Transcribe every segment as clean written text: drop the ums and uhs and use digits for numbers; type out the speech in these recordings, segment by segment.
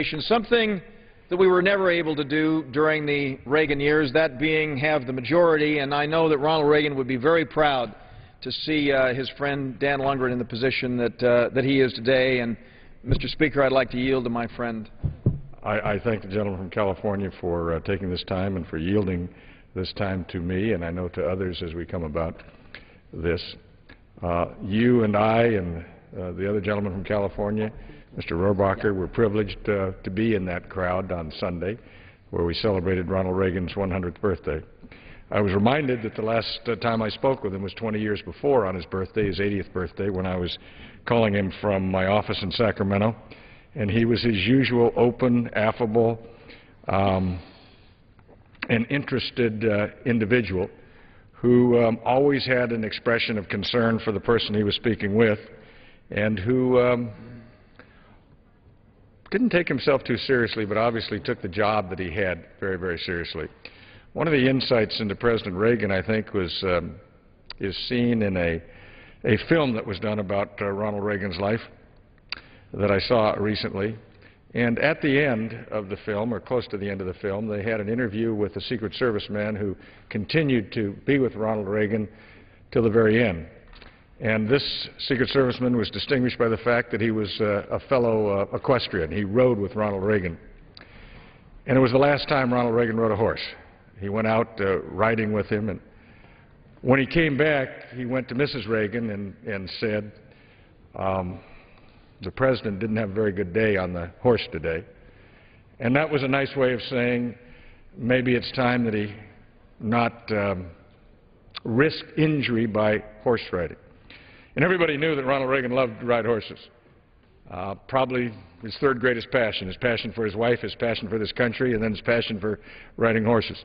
something that we were never able to do during the Reagan years, that being have the majority, and I know that Ronald Reagan would be very proud to see his friend Dan Lungren in the position that he is today. And, Mr. Speaker, I'd like to yield to my friend. I thank the gentleman from California for taking this time and for yielding this time to me, and I know to others as we come about this. You and I and the other gentleman from California, Mr. Rohrabacher, were privileged to be in that crowd on Sunday where we celebrated Ronald Reagan's 100th birthday. I was reminded that the last time I spoke with him was 20 years before on his birthday, his 80th birthday, when I was calling him from my office in Sacramento. And he was his usual open, affable, and interested individual who always had an expression of concern for the person he was speaking with, and who didn't take himself too seriously, but obviously took the job that he had very, very seriously. One of the insights into President Reagan, I think, is seen in a film that was done about Ronald Reagan's life that I saw recently. And at the end of the film, or close to the end of the film, they had an interview with a Secret Service man who continued to be with Ronald Reagan till the very end. And this Secret Serviceman was distinguished by the fact that he was a fellow equestrian. He rode with Ronald Reagan. And it was the last time Ronald Reagan rode a horse. He went out riding with him, and when he came back, he went to Mrs. Reagan and said, the President didn't have a very good day on the horse today. And that was a nice way of saying maybe it's time that he not risk injury by horse riding. And everybody knew that Ronald Reagan loved to ride horses. Probably his third greatest passion, his passion for his wife, his passion for this country, and then his passion for riding horses.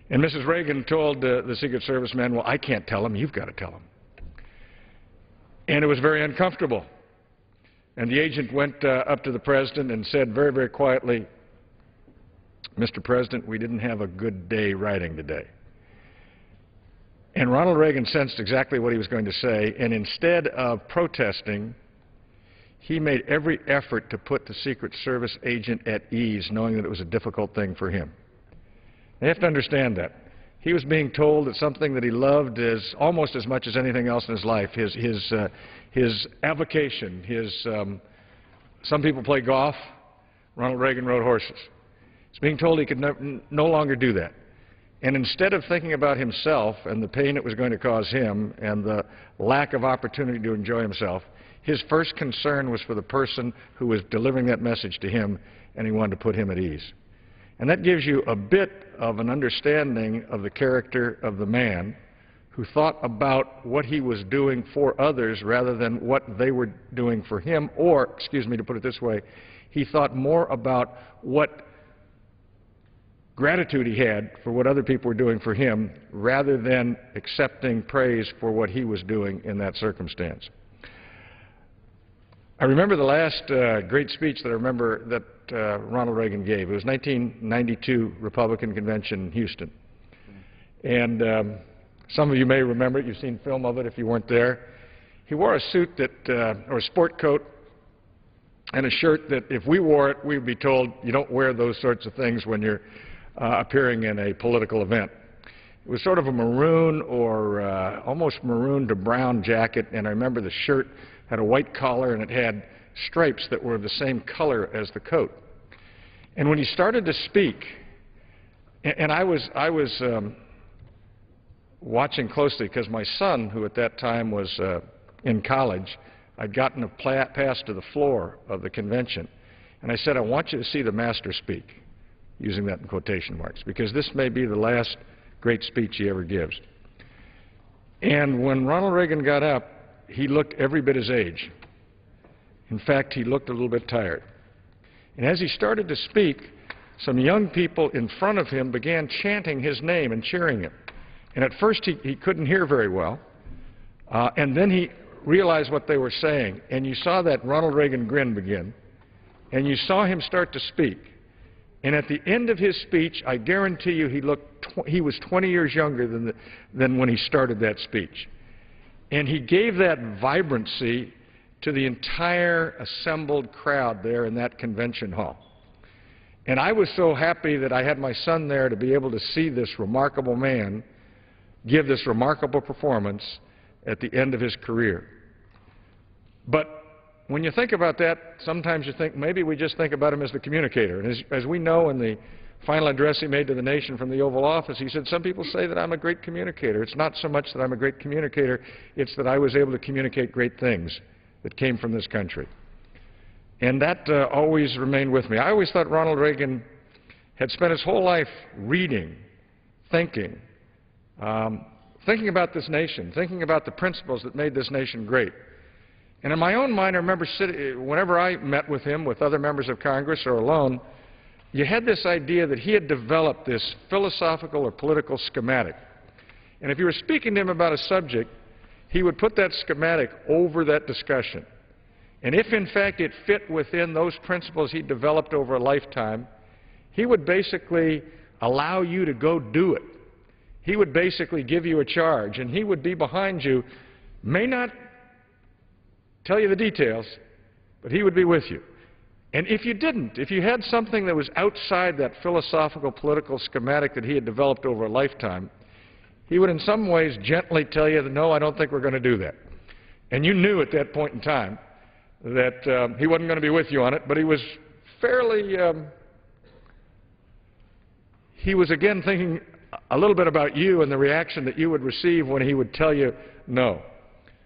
And Mrs. Reagan told the Secret Service man, well, I can't tell him, you've got to tell him. And it was very uncomfortable. And the agent went up to the President and said very, very quietly, Mr. President, we didn't have a good day riding today. And Ronald Reagan sensed exactly what he was going to say, and instead of protesting, he made every effort to put the Secret Service agent at ease, knowing that it was a difficult thing for him. You have to understand that. He was being told that something that he loved almost as much as anything else in his life, his avocation, some people play golf, Ronald Reagan rode horses. He's being told he could no longer do that. And instead of thinking about himself and the pain it was going to cause him and the lack of opportunity to enjoy himself, his first concern was for the person who was delivering that message to him, and he wanted to put him at ease. And that gives you a bit of an understanding of the character of the man who thought about what he was doing for others rather than what they were doing for him, or, excuse me, to put it this way, he thought more about what gratitude he had for what other people were doing for him rather than accepting praise for what he was doing in that circumstance. I remember the last great speech that I remember that Ronald Reagan gave. It was 1992 Republican Convention in Houston. And some of you may remember it. You've seen film of it if you weren't there. He wore a suit or a sport coat and a shirt that if we wore it, we would be told you don't wear those sorts of things when you're appearing in a political event. It was sort of a maroon or almost maroon to brown jacket, and I remember the shirt had a white collar and it had stripes that were the same color as the coat. And when he started to speak, and I was watching closely because my son, who at that time was in college, I'd gotten a pass to the floor of the convention, and I said, I want you to see the master speak, using that in quotation marks, because this may be the last great speech he ever gives. And when Ronald Reagan got up, he looked every bit his age. In fact, he looked a little bit tired. And as he started to speak, some young people in front of him began chanting his name and cheering him. And at first he couldn't hear very well, and then he realized what they were saying. And you saw that Ronald Reagan grin begin, and you saw him start to speak. And at the end of his speech, I guarantee you he was 20 years younger than when he started that speech. And he gave that vibrancy to the entire assembled crowd there in that convention hall. And I was so happy that I had my son there to be able to see this remarkable man give this remarkable performance at the end of his career. But when you think about that, sometimes you think maybe we just think about him as the communicator. And as we know, in the final address he made to the nation from the Oval Office, he said, some people say that I'm a great communicator. It's not so much that I'm a great communicator, it's that I was able to communicate great things that came from this country. And that always remained with me. I always thought Ronald Reagan had spent his whole life reading, thinking about this nation, thinking about the principles that made this nation great. And in my own mind, I remember whenever I met with him, with other members of Congress or alone, you had this idea that he had developed this philosophical or political schematic. And if you were speaking to him about a subject, he would put that schematic over that discussion. And if, in fact, it fit within those principles he developed over a lifetime, he would basically allow you to go do it. He would basically give you a charge, and he would be behind you, may not tell you the details, but he would be with you. And if you didn't, if you had something that was outside that philosophical, political schematic that he had developed over a lifetime, he would in some ways gently tell you that, no, I don't think we're going to do that. And you knew at that point in time that he wasn't going to be with you on it, but he was fairly, he was again thinking a little bit about you and the reaction that you would receive when he would tell you no.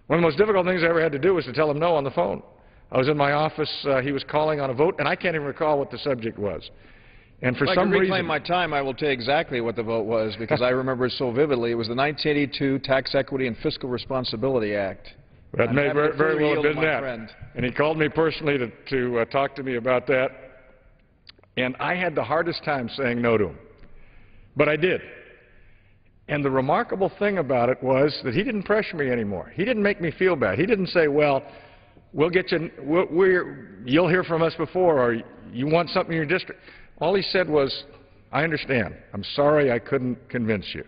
One of the most difficult things I ever had to do was to tell him no on the phone. I was in my office, he was calling on a vote, and I can't even recall what the subject was. And for some reason... If I can reclaim my time, I will tell you exactly what the vote was, because I remember it so vividly. It was the 1982 Tax Equity and Fiscal Responsibility Act. That may very well have been that. And he called me personally to talk to me about that. And I had the hardest time saying no to him. But I did. And the remarkable thing about it was that he didn't pressure me anymore. He didn't make me feel bad. He didn't say, well, we'll get you, you'll hear from us before, or you want something in your district. All he said was, I understand. I'm sorry I couldn't convince you.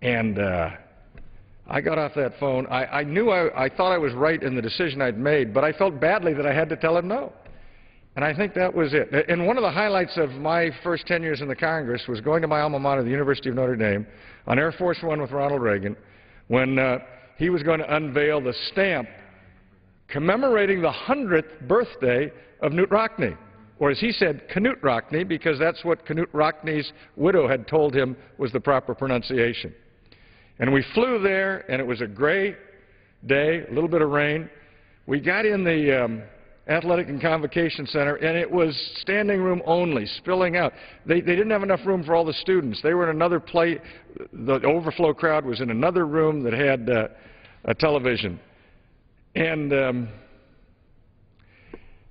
And I got off that phone. I knew I thought I was right in the decision I'd made, but I felt badly that I had to tell him no. And I think that was it. And one of the highlights of my first 10 years in the Congress was going to my alma mater, the University of Notre Dame, on Air Force One with Ronald Reagan, when he was going to unveil the stamp commemorating the 100th birthday of Knute Rockne. Or as he said, Knute Rockne, because that's what Knute Rockne's widow had told him was the proper pronunciation. And we flew there, and it was a gray day, a little bit of rain. We got in the Athletic and Convocation Center, and it was standing room only, spilling out. They didn't have enough room for all the students. They were in another place. The overflow crowd was in another room that had a television. And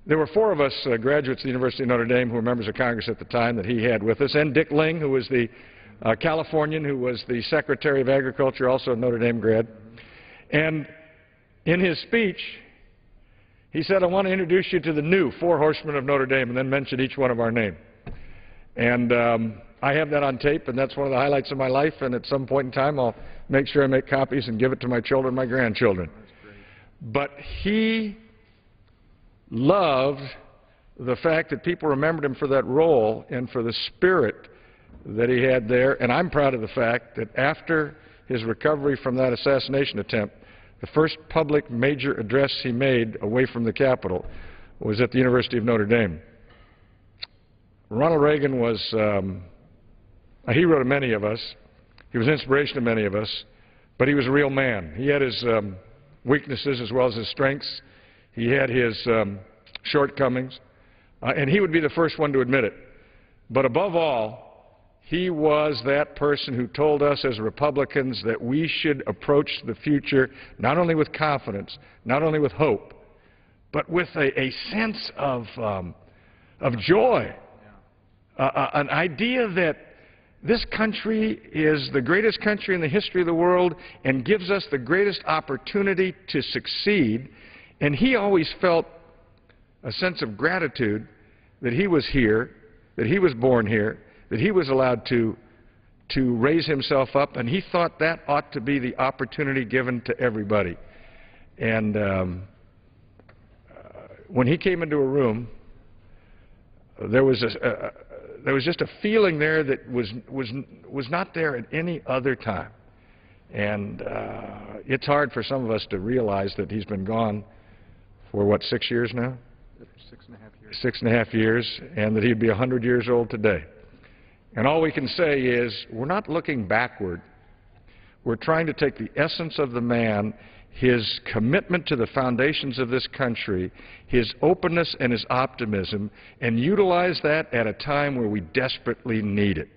there were four of us graduates of the University of Notre Dame who were members of Congress at the time that he had with us, and Dick Ling, who was the Californian, who was the Secretary of Agriculture, also a Notre Dame grad. And in his speech, he said, I want to introduce you to the new Four Horsemen of Notre Dame, and then mention each one of our name. And I have that on tape, and that's one of the highlights of my life, and at some point in time I'll make sure I make copies and give it to my children and my grandchildren. But he loved the fact that people remembered him for that role and for the spirit that he had there, and I'm proud of the fact that after his recovery from that assassination attempt, the first public major address he made away from the Capitol was at the University of Notre Dame. Ronald Reagan was a hero to many of us. He was an inspiration to many of us, but he was a real man. He had his weaknesses as well as his strengths. He had his shortcomings, and he would be the first one to admit it. But above all, he was that person who told us as Republicans that we should approach the future not only with confidence, not only with hope, but with a sense of joy, an idea that this country is the greatest country in the history of the world and gives us the greatest opportunity to succeed. And he always felt a sense of gratitude that he was here, that he was born here, that he was allowed to raise himself up, and he thought that ought to be the opportunity given to everybody. And when he came into a room, there was just a feeling there that was not there at any other time. And it's hard for some of us to realize that he's been gone for, what, 6 years now? 6.5 years. 6.5 years, and that he'd be 100 years old today. And all we can say is we're not looking backward. We're trying to take the essence of the man, his commitment to the foundations of this country, his openness and his optimism, and utilize that at a time where we desperately need it.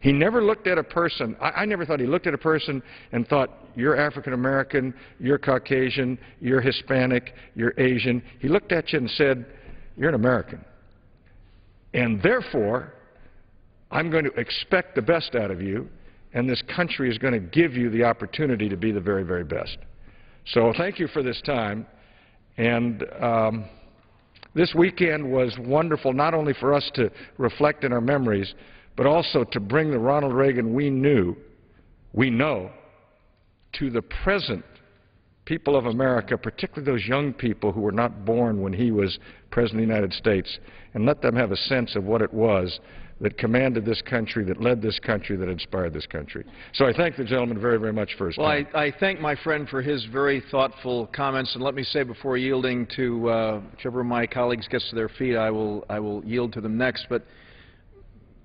He never looked at a person, I never thought he looked at a person and thought, you're African American, you're Caucasian, you're Hispanic, you're Asian. He looked at you and said, you're an American. And therefore, I'm going to expect the best out of you, and this country is going to give you the opportunity to be the very, very best. So thank you for this time. And this weekend was wonderful, not only for us to reflect in our memories, but also to bring the Ronald Reagan we know, to the present people of America, particularly those young people who were not born when he was President of the United States, and let them have a sense of what it was that commanded this country, that led this country, that inspired this country. So I thank the gentleman very, very much for his time. Well, I thank my friend for his very thoughtful comments, and let me say before yielding to whichever of my colleagues gets to their feet, I will yield to them next. But,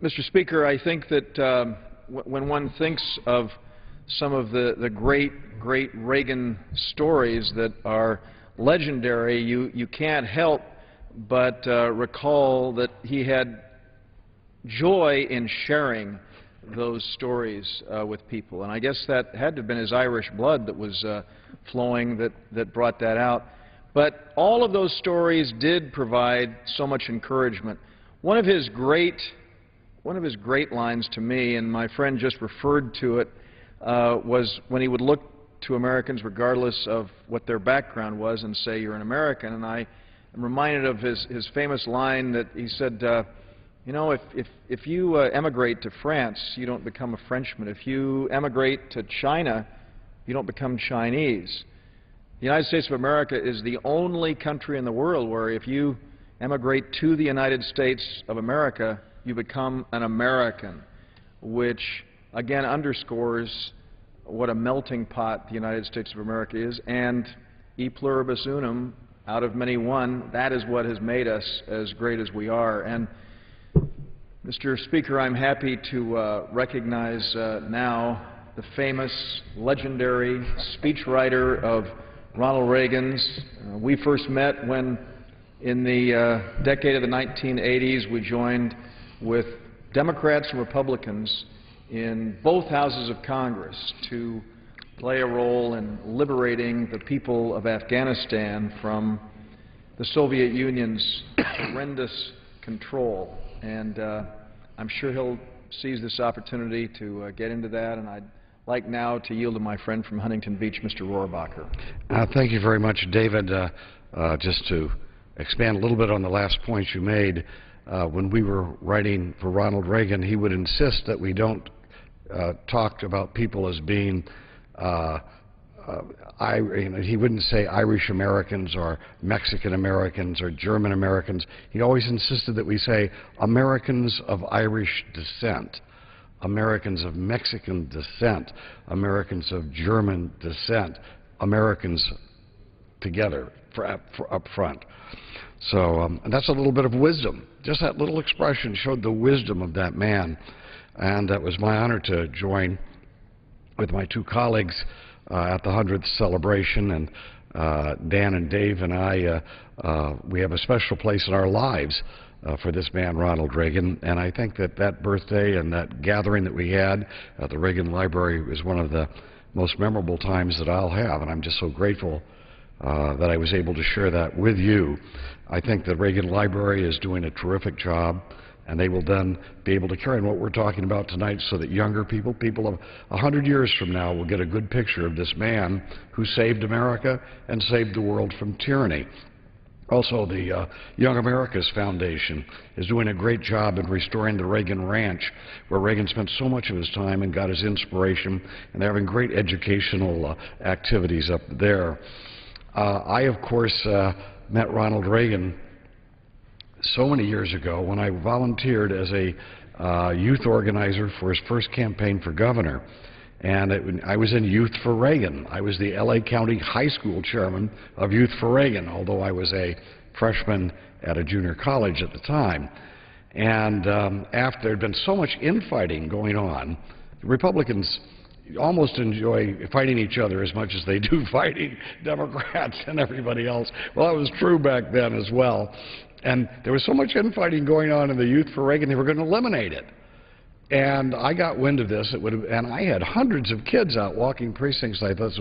Mr. Speaker, I think that when one thinks of some of the great Reagan stories that are legendary, you can't help but recall that he had joy in sharing those stories with people. And I guess that had to have been his Irish blood that was flowing that brought that out. But all of those stories did provide so much encouragement. One of his great lines to me, and my friend just referred to it, was when he would look to Americans regardless of what their background was and say, you're an American. And I am reminded of his famous line that he said, you know, if you emigrate to France, you don't become a Frenchman. If you emigrate to China, you don't become Chinese. The United States of America is the only country in the world where if you emigrate to the United States of America, you become an American, which again underscores what a melting pot the United States of America is, and e pluribus unum, out of many one, that is what has made us as great as we are. And Mr. Speaker, I'm happy to recognize now the famous, legendary speechwriter of Ronald Reagan's. We first met when, in the decade of the 1980s, we joined with Democrats and Republicans in both houses of Congress to play a role in liberating the people of Afghanistan from the Soviet Union's horrendous control. And I'm sure he'll seize this opportunity to get into that. And I'd like now to yield to my friend from Huntington Beach, Mr. Rohrabacher. Thank you very much, David. Just to expand a little bit on the last point you made, when we were writing for Ronald Reagan, he would insist that we don't talk about people as being he wouldn't say Irish Americans or Mexican Americans or German Americans. He always insisted that we say Americans of Irish descent, Americans of Mexican descent, Americans of German descent, Americans together up front. So and that's a little bit of wisdom. Just that little expression showed the wisdom of that man. And it was my honor to join with my two colleagues at the 100th celebration. And Dan and Dave and I, we have a special place in our lives for this man, Ronald Reagan. And I think that that birthday and that gathering that we had at the Reagan Library was one of the most memorable times that I'll have. And I'm just so grateful that I was able to share that with you. I think the Reagan Library is doing a terrific job, and they will then be able to carry on what we're talking about tonight so that younger people, people of 100 years from now, will get a good picture of this man who saved America and saved the world from tyranny. Also, the Young America's Foundation is doing a great job in restoring the Reagan Ranch, where Reagan spent so much of his time and got his inspiration, and they're having great educational activities up there. I, of course, met Ronald Reagan so many years ago when I volunteered as a youth organizer for his first campaign for governor. And I was in Youth for Reagan. I was the L.A. County High School chairman of Youth for Reagan, although I was a freshman at a junior college at the time. And after there had been so much infighting going on, the Republicans almost enjoy fighting each other as much as they do fighting Democrats and everybody else. Well, that was true back then as well. And there was so much infighting going on in the Youth for Reagan, they were going to eliminate it. And I got wind of this, and I had hundreds of kids out walking precincts. I thought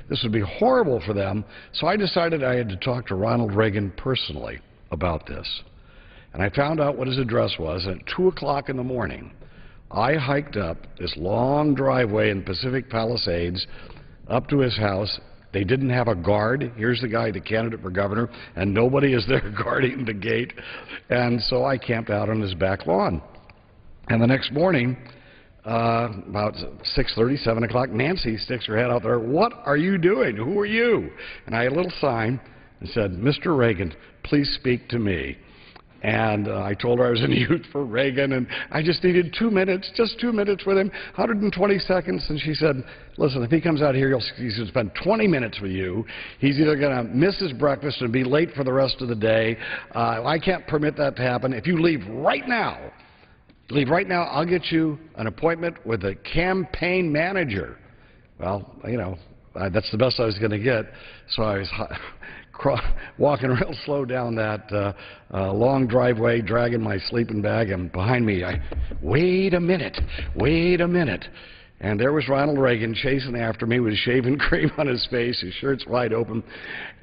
this would be horrible for them. So I decided I had to talk to Ronald Reagan personally about this. And I found out what his address was, and at 2 o'clock in the morning, I hiked up this long driveway in Pacific Palisades up to his house. They didn't have a guard. Here's the guy, the candidate for governor, and nobody is there guarding the gate. And so I camped out on his back lawn. And the next morning, about 6:30, 7 o'clock, Nancy sticks her head out there. "What are you doing? Who are you?" And I had a little sign that said, "Mr. Reagan, please speak to me." And I told her I was in Youth for Reagan, and I just needed 2 minutes, just 2 minutes with him, 120 seconds. And she said, "Listen, if he comes out here, he's going to spend 20 minutes with you. He's either going to miss his breakfast and be late for the rest of the day. I can't permit that to happen. If you leave right now, I'll get you an appointment with the campaign manager." Well, you know, that's the best I was going to get. So I was walking real slow down that long driveway, dragging my sleeping bag, and behind me, wait a minute. And there was Ronald Reagan chasing after me with shaving cream on his face, his shirt's wide open.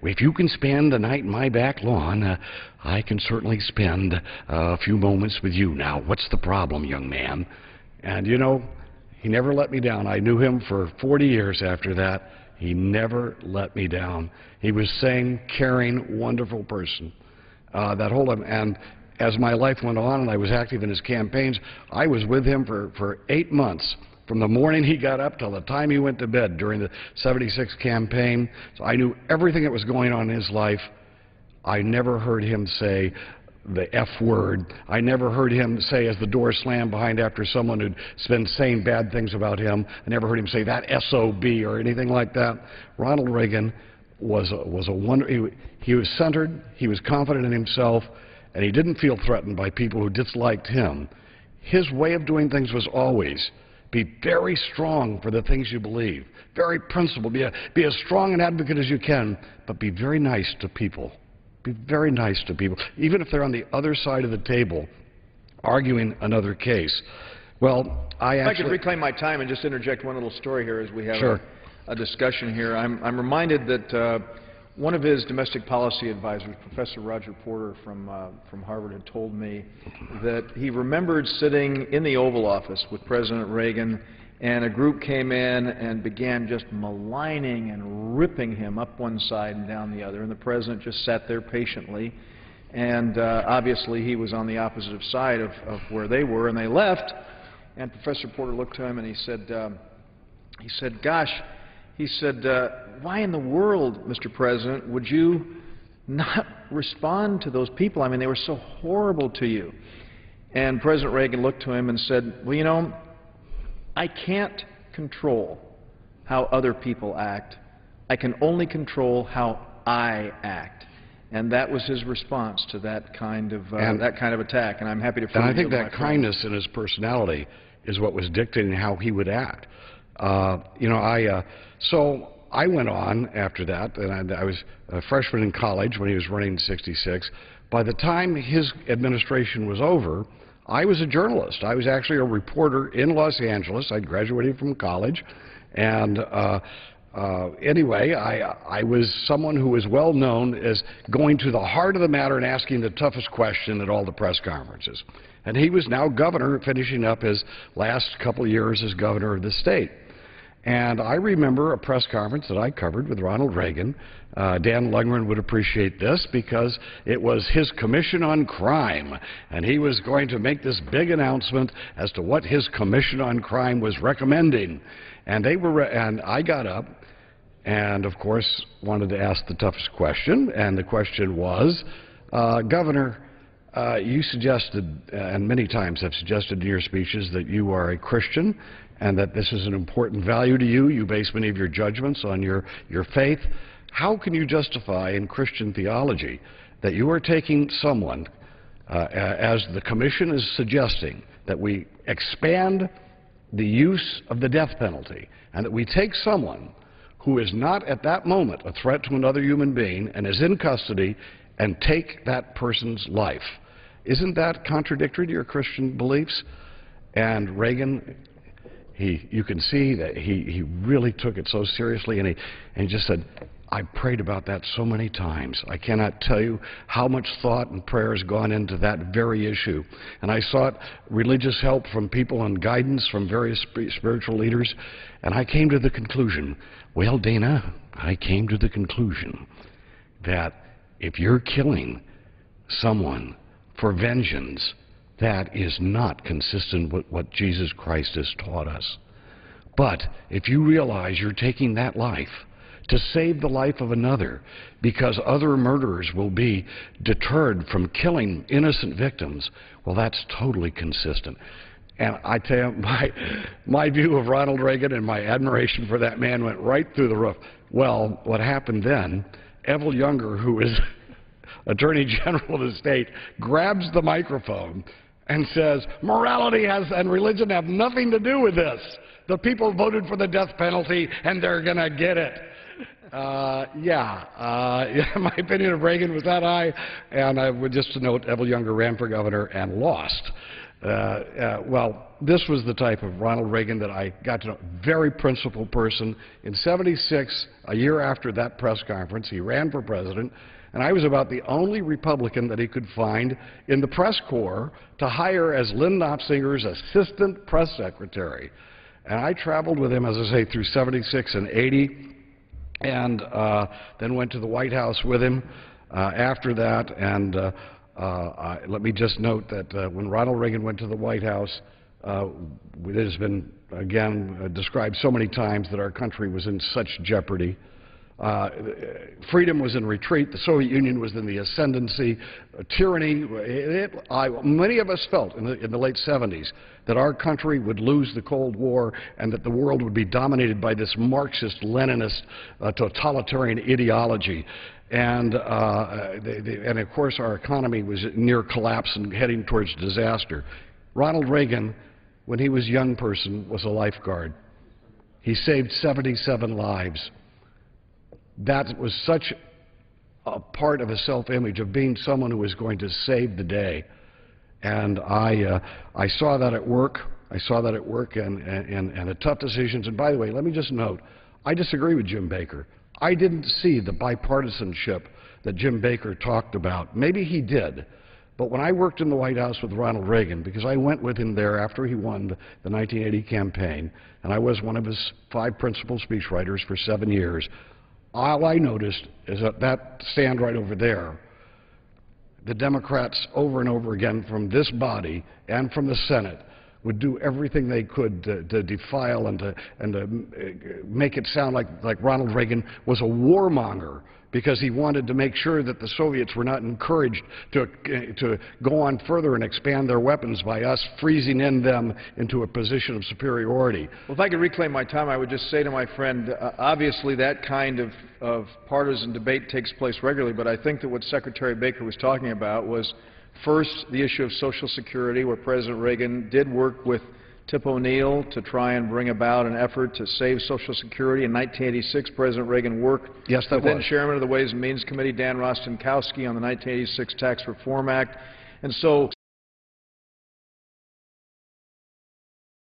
"If you can spend the night in my back lawn, I can certainly spend a few moments with you. Now, what's the problem, young man?" And, you know, he never let me down. I knew him for 40 years after that. He never let me down. He was sane, caring, wonderful person. That whole time. And as my life went on and I was active in his campaigns, I was with him for 8 months. From the morning he got up till the time he went to bed during the '76 campaign. So I knew everything that was going on in his life. I never heard him say the F word. I never heard him say, as the door slammed behind after someone who'd been saying bad things about him, I never heard him say that SOB or anything like that. Ronald Reagan was a wonder. He was centered, he was confident in himself, and he didn't feel threatened by people who disliked him. His way of doing things was always be very strong for the things you believe, very principled, be as strong an advocate as you can, but be very nice to people. Be very nice to people, even if they're on the other side of the table arguing another case. Well, If I could reclaim my time and just interject one little story here as we have a discussion here. I'm reminded that one of his domestic policy advisors, Professor Roger Porter from Harvard, had told me that he remembered sitting in the Oval Office with President Reagan, and a group came in and began just maligning and ripping him up one side and down the other, and the President just sat there patiently. And obviously he was on the opposite side of where they were, and they left. And Professor Porter looked to him and he said, "Gosh," he said, "why in the world, Mr. President, would you not respond to those people? I mean, they were so horrible to you." And President Reagan looked to him and said, "Well, you know, I can't control how other people act. I can only control how I act." And that was his response to that kind of attack. And I'm happy to. And I think that kindness in his personality is what was dictating how he would act. So I went on after that, and I was a freshman in college when he was running in '66. By the time his administration was over, I was a journalist. I was actually a reporter in Los Angeles. I graduated from college, and anyway, I was someone who was well known as going to the heart of the matter and asking the toughest question at all the press conferences. And he was now governor, finishing up his last couple of years as governor of the state. And I remember a press conference that I covered with Ronald Reagan. Dan Lungren would appreciate this because it was his Commission on Crime, and he was going to make this big announcement as to what his Commission on Crime was recommending. And I got up, and, of course, wanted to ask the toughest question, and the question was, Governor, you suggested, and many times have suggested in your speeches, that you are a Christian and that this is an important value to you. You base many of your judgments on your faith. How can you justify in Christian theology that you are taking someone, as the Commission is suggesting, that we expand the use of the death penalty, and that we take someone who is not at that moment a threat to another human being and is in custody and take that person's life? Isn't that contradictory to your Christian beliefs? And Reagan, you can see that he really took it so seriously, and he just said, I prayed about that so many times. I cannot tell you how much thought and prayer has gone into that very issue. And I sought religious help from people and guidance from various spiritual leaders, and I came to the conclusion, well, Dana, I came to the conclusion that if you're killing someone for vengeance, that is not consistent with what Jesus Christ has taught us. But if you realize you're taking that life to save the life of another because other murderers will be deterred from killing innocent victims, well, that's totally consistent. And I tell you, my view of Ronald Reagan and my admiration for that man went right through the roof. Well, what happened then, Evel Younger, who is Attorney General of the state, grabs the microphone and says, morality and religion have nothing to do with this. The people voted for the death penalty, and they're going to get it. My opinion of Reagan was that high, and I would just note Evel Younger ran for governor and lost. Well, this was the type of Ronald Reagan that I got to know. Very principled person. In '76, a year after that press conference, he ran for president, and I was about the only Republican that he could find in the press corps to hire as Lynn Nopsinger's assistant press secretary. And I traveled with him, as I say, through '76 and '80, and then went to the White House with him after that. And let me just note that when Ronald Reagan went to the White House, it has been, again, described so many times that our country was in such jeopardy. Freedom was in retreat. The Soviet Union was in the ascendancy. Tyranny. Many of us felt in the late '70s that our country would lose the Cold War and that the world would be dominated by this Marxist, Leninist, totalitarian ideology. And of course, our economy was near collapse and heading towards disaster. Ronald Reagan, when he was a young person, was a lifeguard. He saved 77 lives. That was such a part of his self-image of being someone who was going to save the day. And I saw that at work. I saw that at work and the tough decisions. And by the way, let me just note, I disagree with Jim Baker. I didn't see the bipartisanship that Jim Baker talked about. Maybe he did. But when I worked in the White House with Ronald Reagan, because I went with him there after he won the 1980 campaign, and I was one of his 5 principal speechwriters for 7 years, all I noticed is that stand right over there, the Democrats over and over again from this body and from the Senate would do everything they could to defile and to make it sound like Ronald Reagan was a warmonger, because he wanted to make sure that the Soviets were not encouraged to go on further and expand their weapons by us freezing in them into a position of superiority. Well, if I could reclaim my time, I would just say to my friend, obviously that kind of partisan debate takes place regularly, but I think that what Secretary Baker was talking about was, first, the issue of Social Security, where President Reagan did work with Tip O'Neill to try and bring about an effort to save Social Security. In 1986, President Reagan worked with then Chairman of the Ways and Means Committee, Dan Rostenkowski, on the 1986 Tax Reform Act. And so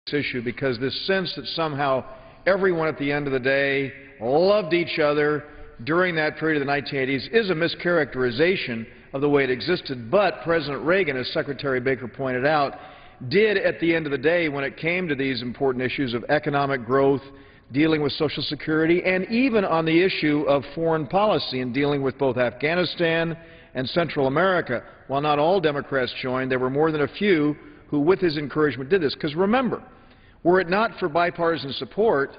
this issue, because this sense that somehow everyone at the end of the day loved each other during that period of the 1980s is a mischaracterization of the way it existed. But President Reagan, as Secretary Baker pointed out, did at the end of the day, when it came to these important issues of economic growth, dealing with Social Security, and even on the issue of foreign policy and dealing with both Afghanistan and Central America, while not all Democrats joined, there were more than a few who, with his encouragement, did this. Because remember, were it not for bipartisan support,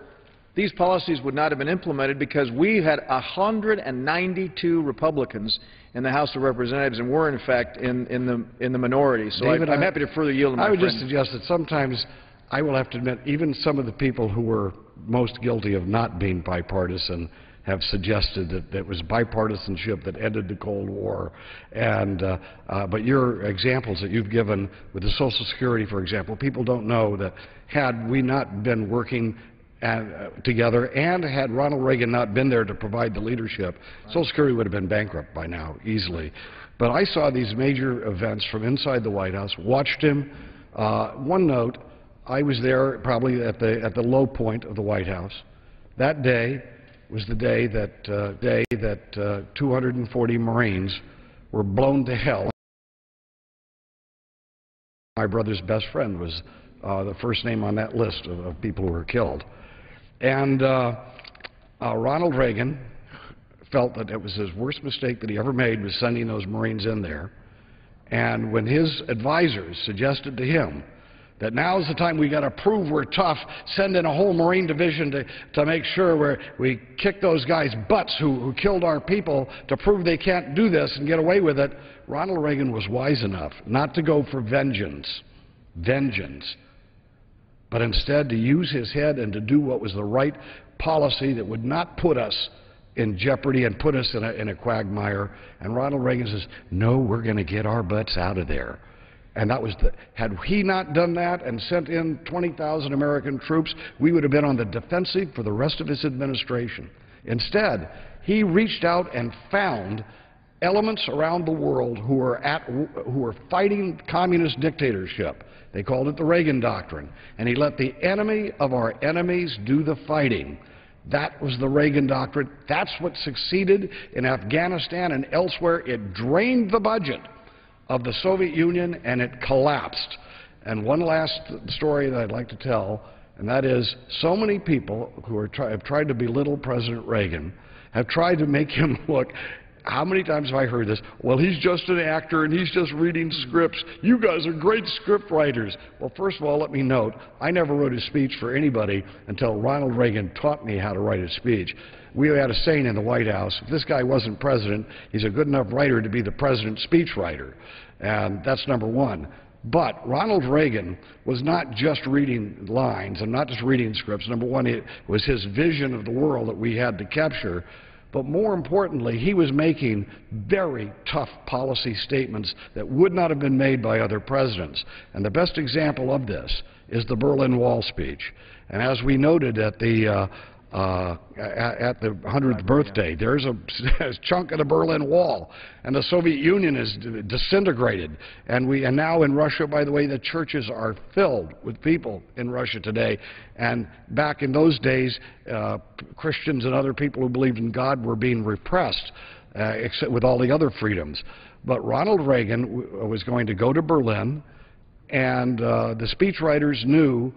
these policies would not have been implemented because we had 192 Republicans in the House of Representatives, and we're in fact in the minority. So David, I'm happy to further yield to my I would friend. just suggest that sometimes, I will have to admit, even some of the people who were most guilty of not being bipartisan have suggested that it was bipartisanship that ended the Cold War. And, but your examples that you've given with the Social Security, for example, people don't know that had we not been working together and had Ronald Reagan not been there to provide the leadership, Social Security would have been bankrupt by now, easily. But I saw these major events from inside the White House, watched him. One note, I was there probably at the low point of the White House. That day was the day that 240 Marines were blown to hell. My brother's best friend was the first name on that list of people who were killed. And Ronald Reagan felt that it was his worst mistake that he ever made was sending those Marines in there. And when his advisors suggested to him that now's the time we got to prove we're tough, send in a whole Marine division to make sure we kick those guys' butts who killed our people to prove they can't do this and get away with it, Ronald Reagan was wise enough not to go for vengeance, but instead to use his head and to do what was the right policy that would not put us in jeopardy and put us in a quagmire. And Ronald Reagan says, no, we're going to get our butts out of there. And that was had he not done that and sent in 20,000 American troops, we would have been on the defensive for the rest of his administration. Instead, he reached out and found elements around the world who were fighting communist dictatorship. They called it the Reagan Doctrine. And he let the enemy of our enemies do the fighting. That was the Reagan Doctrine. That's what succeeded in Afghanistan and elsewhere. It drained the budget of the Soviet Union, and it collapsed. And one last story that I'd like to tell, and that is so many people who have tried to belittle President Reagan, have tried to make him look, how many times have I heard this? Well, he's just an actor and he's just reading scripts. You guys are great script writers. Well, first of all, let me note, I never wrote a speech for anybody until Ronald Reagan taught me how to write a speech. We had a saying in the White House, if this guy wasn't president, he's a good enough writer to be the president's speechwriter. And that's number one. But Ronald Reagan was not just reading lines and not just reading scripts. Number one, it was his vision of the world that we had to capture. But more importantly, he was making very tough policy statements that would not have been made by other presidents. And the best example of this is the Berlin Wall speech. And as we noted at the 100th birthday, there's a chunk of the Berlin Wall, and the Soviet Union is disintegrated. And now in Russia, by the way, the churches are filled with people in Russia today. And back in those days, Christians and other people who believed in God were being repressed, except with all the other freedoms. But Ronald Reagan was going to go to Berlin, and the speechwriters knew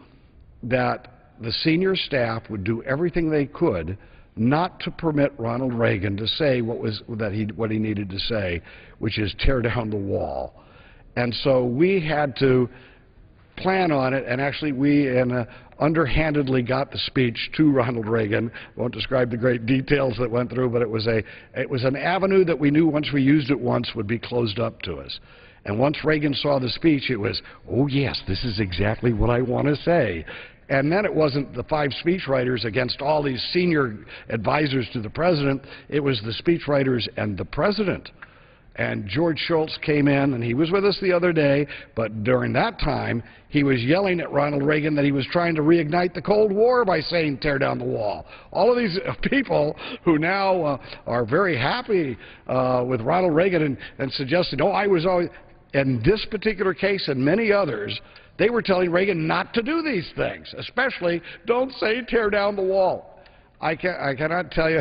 that the senior staff would do everything they could not to permit Ronald Reagan to say what he needed to say, which is tear down the wall. And so we had to plan on it, and actually we underhandedly got the speech to Ronald Reagan. I won't describe the great details that went through, but it was an avenue that we knew once we used it once would be closed up to us. And once Reagan saw the speech, it was, oh yes, this is exactly what I want to say. And then it wasn't the 5 speechwriters against all these senior advisors to the president. It was the speechwriters and the president. And George Shultz came in, and he was with us the other day, but during that time, he was yelling at Ronald Reagan that he was trying to reignite the Cold War by saying, tear down the wall. All of these people who now are very happy with Ronald Reagan and suggesting, oh, I was always... In this particular case and many others, they were telling Reagan not to do these things, especially don't say tear down the wall. I cannot tell you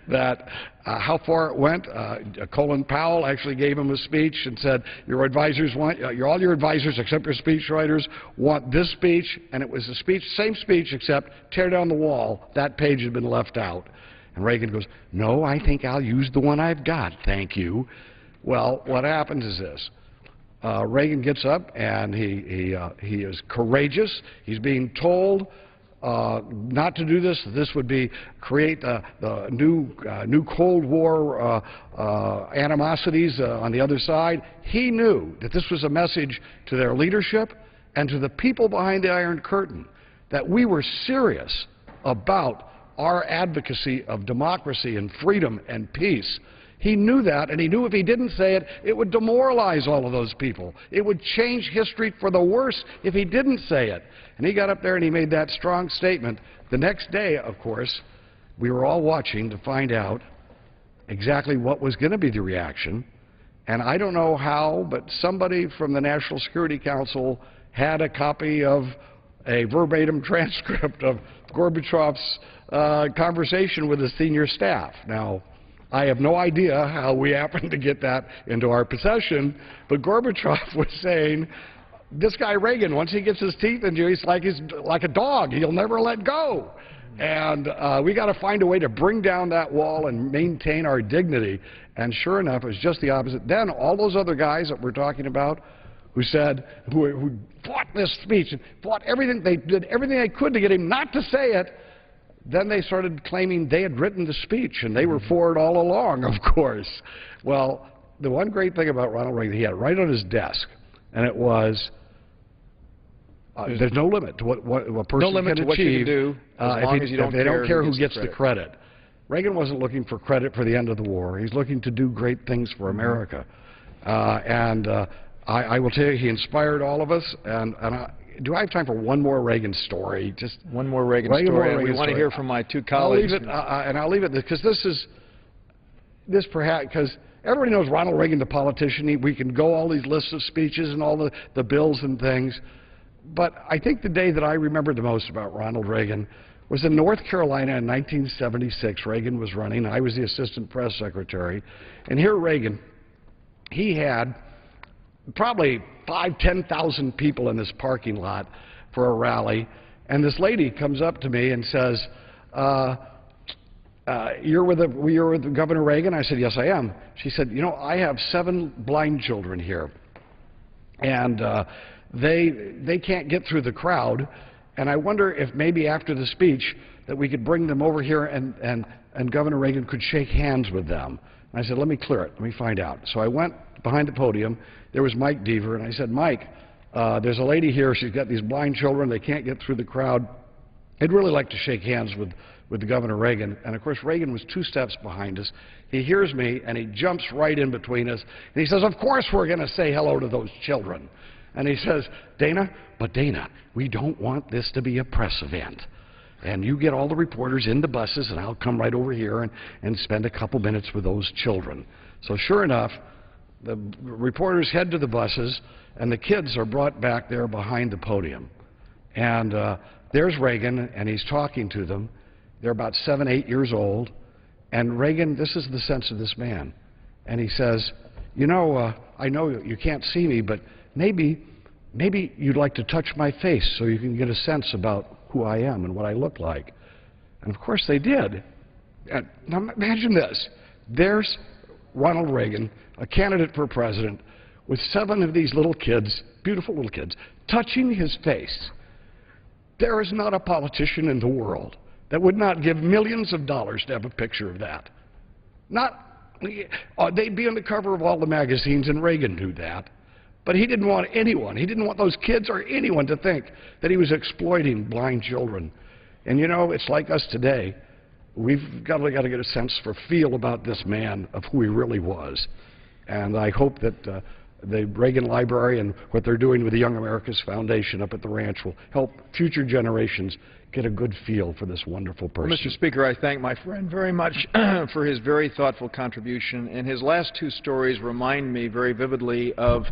that how far it went. Colin Powell actually gave him a speech and said, your advisors want, all your advisors except your speechwriters want this speech, and it was the speech, same speech except tear down the wall. That page had been left out. And Reagan goes, no, I think I'll use the one I've got, thank you. Well, what happens is this. Reagan gets up and he is courageous. He's being told not to do this. This would be create the new Cold War animosities on the other side. He knew that this was a message to their leadership and to the people behind the Iron Curtain, that we were serious about our advocacy of democracy and freedom and peace. He knew that, and he knew if he didn't say it, it would demoralize all of those people. It would change history for the worse if he didn't say it. And he got up there and he made that strong statement. The next day, of course, we were all watching to find out exactly what was going to be the reaction. And I don't know how, but somebody from the National Security Council had a copy of a verbatim transcript of Gorbachev's conversation with his senior staff. Now, I have no idea how we happened to get that into our possession, but Gorbachev was saying, this guy Reagan, once he gets his teeth into you, he's like a dog. He'll never let go. And we got to find a way to bring down that wall and maintain our dignity. And sure enough, it was just the opposite. Then all those other guys that we're talking about who said, who fought this speech and fought everything, they did everything they could to get him not to say it, then they started claiming they had written the speech, and they were for it all along, of course. Well, the one great thing about Ronald Reagan, he had it right on his desk, and it was, there's no limit to what a person no limit can to what you achieve can do, as long as you don't if they don't care who gets the the credit. Reagan wasn't looking for credit for the end of the war. He's looking to do great things for America. I will tell you, he inspired all of us, do I have time for one more Reagan story? Just one more Reagan story. We want to hear from my two colleagues. I'll leave it because this perhaps, because everybody knows Ronald Reagan, the politician. We can go all these lists of speeches and all the bills and things. But I think the day that I remember the most about Ronald Reagan was in North Carolina in 1976. Reagan was running. I was the assistant press secretary. And here Reagan, he had probably 10,000 people in this parking lot for a rally, and this lady comes up to me and says, you're with Governor Reagan? I said, yes, I am. She said, you know, I have 7 blind children here, and they can't get through the crowd, and I wonder if maybe after the speech that we could bring them over here and Governor Reagan could shake hands with them. And I said, let me clear it. Let me find out. So I went behind the podium. There was Mike Deaver, and I said, Mike, there's a lady here. She's got these blind children. They can't get through the crowd. I'd really like to shake hands with Governor Reagan. And, of course, Reagan was 2 steps behind us. He hears me, and he jumps right in between us. And he says, of course we're going to say hello to those children. And he says, Dana, we don't want this to be a press event. And you get all the reporters in the buses, and I'll come right over here and spend a couple minutes with those children. So sure enough, the reporters head to the buses, and the kids are brought back there behind the podium. And there's Reagan, and he's talking to them. They're about 7, 8 years old. And Reagan, this is the sense of this man. And he says, you know, I know you can't see me, but maybe you'd like to touch my face so you can get a sense about who I am and what I look like. And, of course, they did. Now, imagine this. There's Ronald Reagan, a candidate for president, with 7 of these little kids, beautiful little kids, touching his face. There is not a politician in the world that would not give millions of dollars to have a picture of that. They'd be on the cover of all the magazines, and Reagan knew that. But he didn't want anyone, he didn't want those kids or anyone to think that he was exploiting blind children. And you know, it's like us today. We've got to get a sense for feel about this man of who he really was. And I hope that the Reagan Library and what they're doing with the Young America's Foundation up at the ranch will help future generations get a good feel for this wonderful person. Well, Mr. Speaker, I thank my friend very much for his very thoughtful contribution. And his last 2 stories remind me very vividly of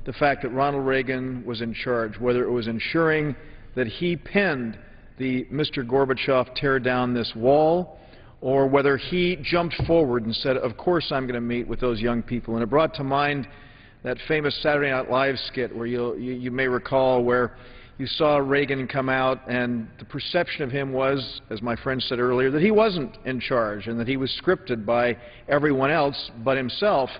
the fact that Ronald Reagan was in charge, whether it was ensuring that he penned the Mr. Gorbachev tear down this wall, or whether he jumped forward and said, of course I'm going to meet with those young people. And it brought to mind that famous Saturday Night Live skit where you may recall where you saw Reagan come out, and the perception of him was, as my friend said earlier, that he wasn't in charge and that he was scripted by everyone else but himself.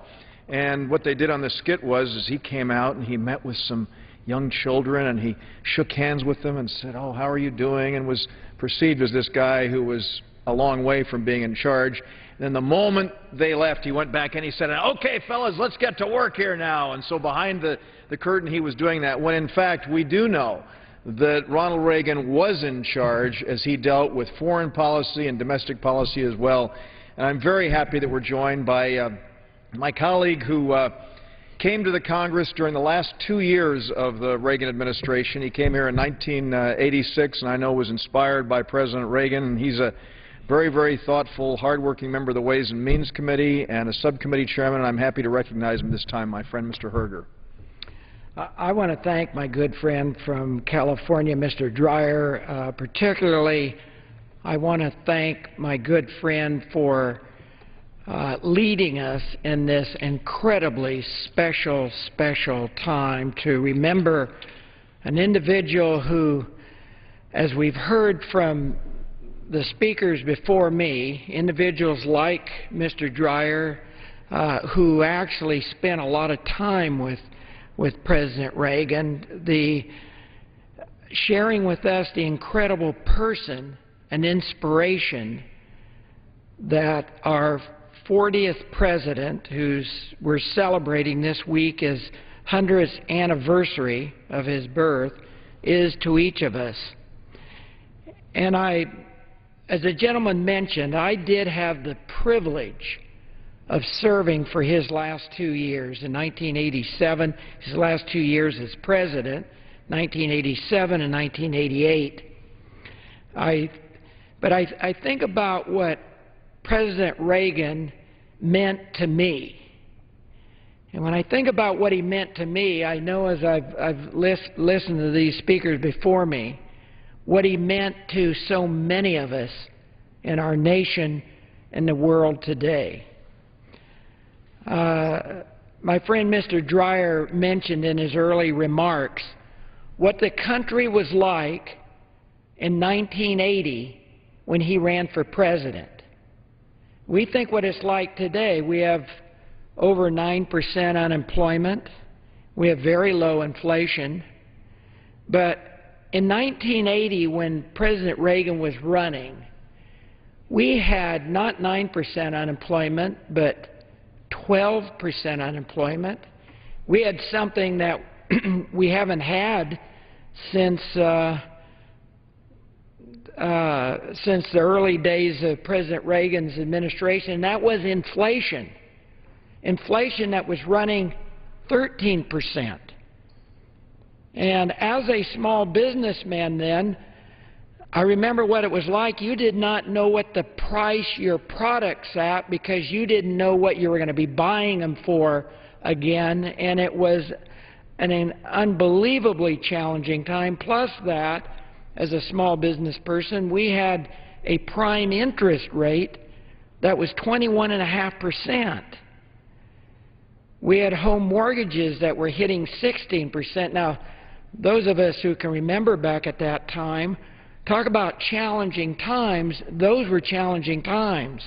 And what they did on the skit was he came out and he met with some young children, and he shook hands with them and said, "Oh, how are you doing?" and was perceived as this guy who was a long way from being in charge. Then the moment they left, he went back and he said, "Okay, fellas, let's get to work here now." And so behind the curtain, he was doing that, when in fact we do know that Ronald Reagan was in charge as he dealt with foreign policy and domestic policy as well. And I'm very happy that we're joined by my colleague who came to the Congress during the last 2 years of the Reagan administration. He came here in 1986, and I know was inspired by President Reagan. And he's a very, very thoughtful, hardworking member of the Ways and Means Committee and a subcommittee chairman, and I'm happy to recognize him this time, my friend, Mr. Herger. I want to thank my good friend from California, Mr. Dreyer. Particularly, I want to thank my good friend for leading us in this incredibly special time to remember an individual who, as we've heard from the speakers before me, individuals like Mr. Dreyer, who actually spent a lot of time with President Reagan, sharing with us the incredible person and inspiration that our 40th president, we're celebrating this week his 100th anniversary of his birth, is to each of us. And as the gentleman mentioned, I did have the privilege of serving for his last 2 years. In 1987, his last 2 years as president, 1987 and 1988. But I think about what President Reagan meant to me. And when I think about what he meant to me, I know, as I've listened to these speakers before me, what he meant to so many of us in our nation and the world today. My friend Mr. Dreyer mentioned in his early remarks what the country was like in 1980 when he ran for president. We think what it's like today. We have over 9% unemployment. We have very low inflation. But in 1980, when President Reagan was running, we had not 9% unemployment, but 12% unemployment. We had something that we haven't had since the early days of President Reagan's administration, and that was inflation. Inflation that was running 13%. And as a small businessman then, I remember what it was like. You did not know what the price your products at because you didn't know what you were going to be buying them for again, and it was an unbelievably challenging time. Plus that, as a small business person, we had a prime interest rate that was 21.5%. We had home mortgages that were hitting 16%. Now, those of us who can remember back at that time, talk about challenging times. Those were challenging times.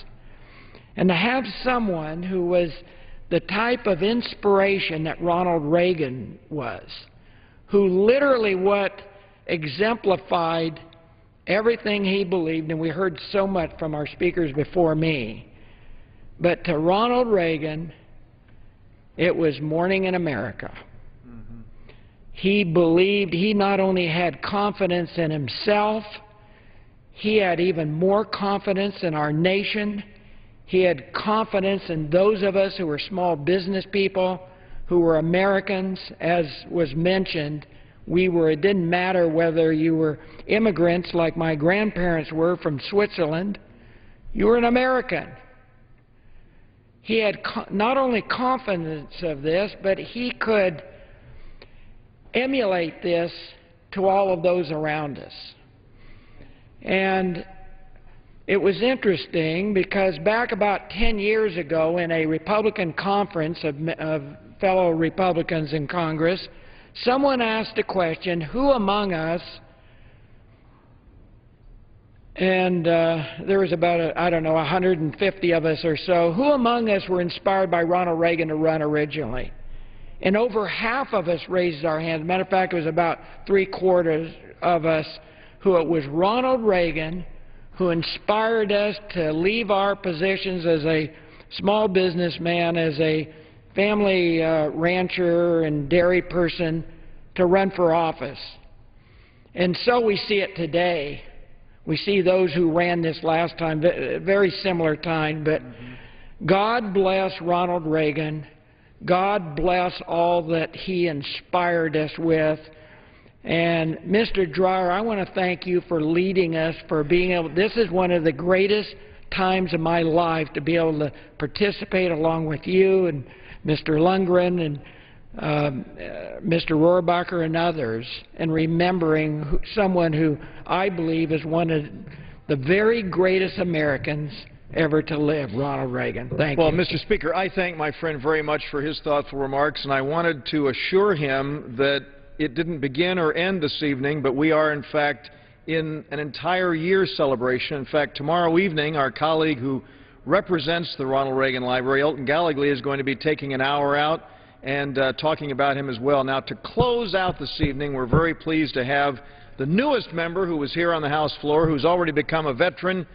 And to have someone who was the type of inspiration that Ronald Reagan was, who literally exemplified everything he believed, and we heard so much from our speakers before me. But to Ronald Reagan, it was morning in America. He believed, he not only had confidence in himself, he had even more confidence in our nation. He had confidence in those of us who were small business people, who were Americans. As was mentioned, it didn't matter whether you were immigrants like my grandparents were from Switzerland. You were an American. He had not only confidence of this, but he could emulate this to all of those around us. And it was interesting because back about 10 years ago in a Republican conference of fellow Republicans in Congress, someone asked a question, who among us, and there was about, 150 of us or so, who among us were inspired by Ronald Reagan to run originally? And over half of us raised our hands. Matter of fact, it was about three-quarters of us who it was Ronald Reagan who inspired us to leave our positions as a small businessman, as a family rancher and dairy person, to run for office. And so we see it today. We see those who ran this last time, very similar time, but God bless Ronald Reagan. God bless all that he inspired us with. And Mr. Dreyer, I want to thank you for leading us, for being able, this is one of the greatest times of my life to be able to participate along with you and Mr. Lundgren and Mr. Rohrabacher and others, and remembering someone who I believe is one of the very greatest Americans ever to live, Ronald Reagan. Thank you. Well, Mr. Speaker, I thank my friend very much for his thoughtful remarks, and I wanted to assure him that it didn't begin or end this evening, but we are, in fact, in an entire year celebration. In fact, tomorrow evening, our colleague who represents the Ronald Reagan Library, Elton Gallegly, is going to be taking an hour out and talking about him as well. Now, to close out this evening, we're very pleased to have the newest member who was here on the House floor, who's already become a veteran,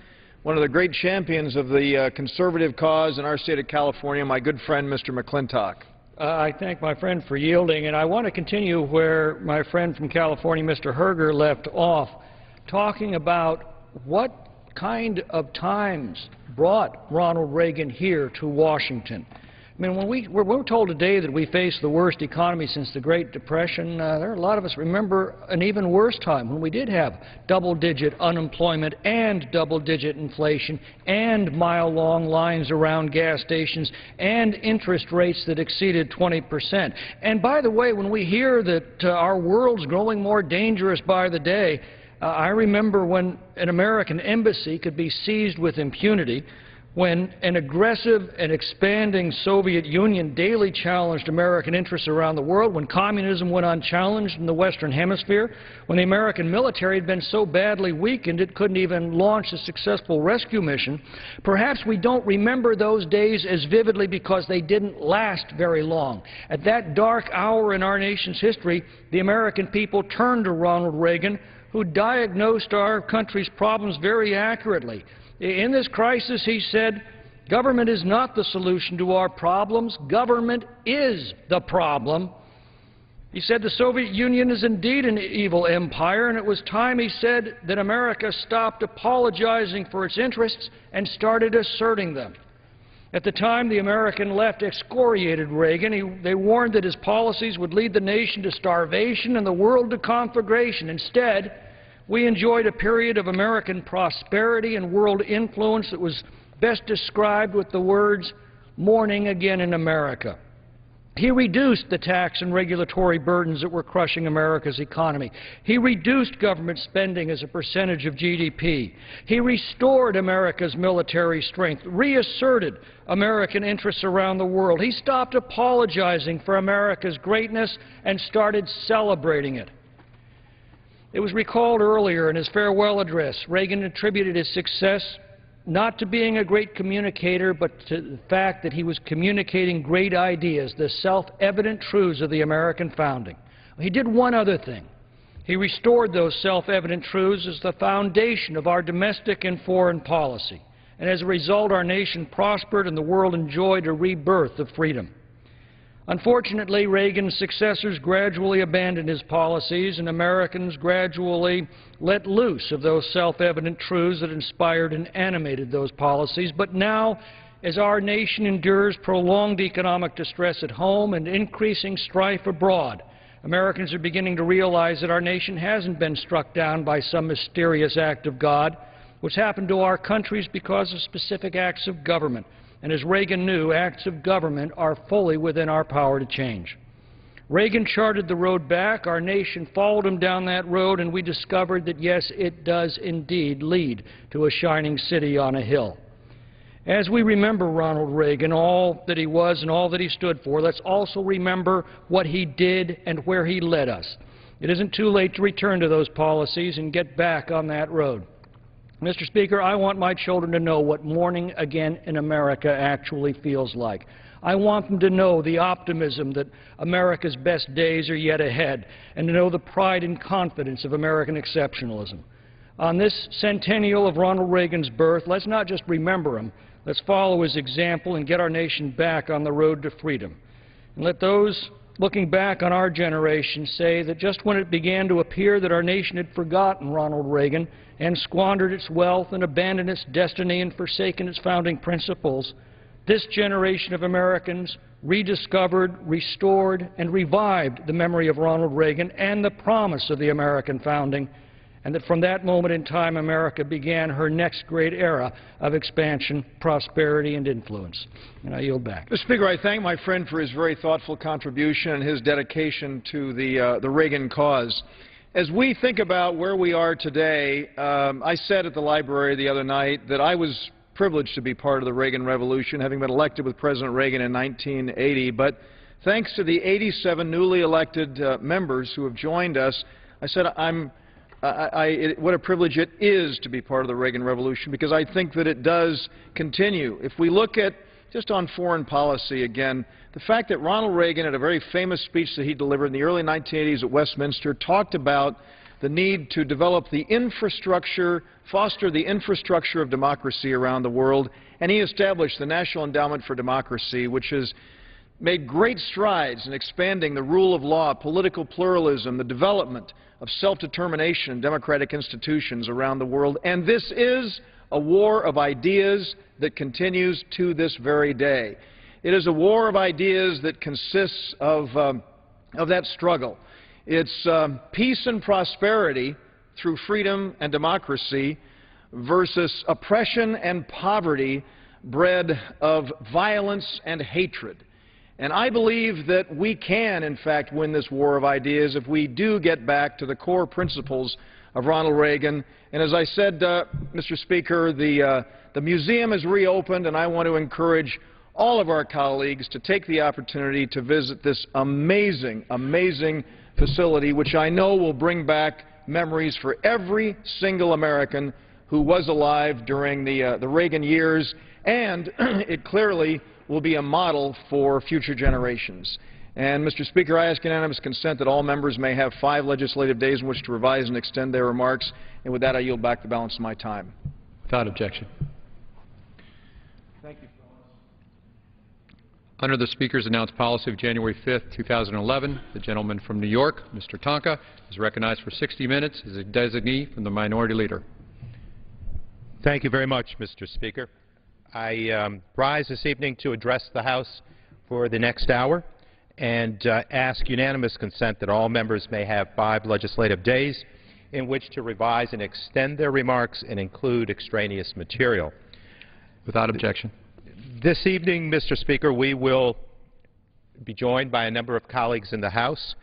one of the great champions of the conservative cause in our state of California, my good friend, Mr. McClintock. I thank my friend for yielding, and I want to continue where my friend from California, Mr. Herger, left off, talking about what kind of times brought Ronald Reagan here to Washington. I mean, when we're told today that we face the worst economy since the Great Depression, there are a lot of us remember an even worse time when we did have double-digit unemployment and double-digit inflation and mile-long lines around gas stations and interest rates that exceeded 20%. And by the way, when we hear that our world's growing more dangerous by the day, I remember when an American embassy could be seized with impunity, when an aggressive and expanding Soviet Union daily challenged American interests around the world, when communism went unchallenged in the Western Hemisphere, when the American military had been so badly weakened it couldn't even launch a successful rescue mission. Perhaps we don't remember those days as vividly because they didn't last very long. At that dark hour in our nation's history, the American people turned to Ronald Reagan, who diagnosed our country's problems very accurately. In this crisis, he said, government is not the solution to our problems. Government is the problem. He said the Soviet Union is indeed an evil empire, and it was time, he said, that America stopped apologizing for its interests and started asserting them. At the time, the American left excoriated Reagan. They warned that his policies would lead the nation to starvation and the world to conflagration. Instead, we enjoyed a period of American prosperity and world influence that was best described with the words, morning again in America. He reduced the tax and regulatory burdens that were crushing America's economy. He reduced government spending as a percentage of GDP. He restored America's military strength, reasserted American interests around the world. He stopped apologizing for America's greatness and started celebrating it. It was recalled earlier in his farewell address, Reagan attributed his success not to being a great communicator, but to the fact that he was communicating great ideas, the self-evident truths of the American founding. He did one other thing. He restored those self-evident truths as the foundation of our domestic and foreign policy. And as a result, our nation prospered and the world enjoyed a rebirth of freedom. Unfortunately, Reagan's successors gradually abandoned his policies, and Americans gradually let loose of those self-evident truths that inspired and animated those policies. But now, as our nation endures prolonged economic distress at home and increasing strife abroad, Americans are beginning to realize that our nation hasn't been struck down by some mysterious act of God. What's happened to our country is because of specific acts of government. And as Reagan knew, acts of government are fully within our power to change. Reagan charted the road back, our nation followed him down that road, and we discovered that, yes, it does indeed lead to a shining city on a hill. As we remember Ronald Reagan, all that he was and all that he stood for, let's also remember what he did and where he led us. It isn't too late to return to those policies and get back on that road. Mr. Speaker, I want my children to know what morning again in America actually feels like. I want them to know the optimism that America's best days are yet ahead, and to know the pride and confidence of American exceptionalism. On this centennial of Ronald Reagan's birth, let's not just remember him, let's follow his example and get our nation back on the road to freedom. And let those looking back on our generation say that just when it began to appear that our nation had forgotten Ronald Reagan and squandered its wealth and abandoned its destiny and forsaken its founding principles, this generation of Americans rediscovered, restored, and revived the memory of Ronald Reagan and the promise of the American founding, and that from that moment in time, America began her next great era of expansion, prosperity, and influence. And I yield back. Mr. Speaker, I thank my friend for his very thoughtful contribution and his dedication to the Reagan cause. As we think about where we are today, I said at the library the other night that I was privileged to be part of the Reagan Revolution, having been elected with President Reagan in 1980. But thanks to the 87 newly elected members who have joined us, I said what a privilege it is to be part of the Reagan Revolution, because I think that it does continue. If we look at, just on foreign policy again, the fact that Ronald Reagan, at a very famous speech that he delivered in the early 1980s at Westminster, talked about the need to develop the infrastructure, foster the infrastructure of democracy around the world, and he established the National Endowment for Democracy, which has made great strides in expanding the rule of law, political pluralism, the development of self-determination and democratic institutions around the world. And this is a war of ideas that continues to this very day. It is a war of ideas that consists of that struggle. It's peace and prosperity through freedom and democracy versus oppression and poverty bred of violence and hatred. And I believe that we can, in fact, win this war of ideas if we do get back to the core principles of Ronald Reagan. And as I said, Mr. Speaker, the museum is reopened, and I want to encourage all of our colleagues to take the opportunity to visit this amazing, amazing facility, which I know will bring back memories for every single American who was alive during the Reagan years, and it clearly will be a model for future generations. And, Mr. Speaker, I ask unanimous consent that all members may have 5 legislative days in which to revise and extend their remarks. And with that, I yield back the balance of my time. Without objection. Thank you. Under the Speaker's announced policy of January 5th, 2011, the gentleman from New York, Mr. Tonka, is recognized for 60 minutes as a designee from the Minority Leader. Thank you very much, Mr. Speaker. I rise this evening to address the House for the next hour and ask unanimous consent that all members may have 5 legislative days in which to revise and extend their remarks and include extraneous material. Without objection. This evening, Mr. Speaker, we will be joined by a number of colleagues in the House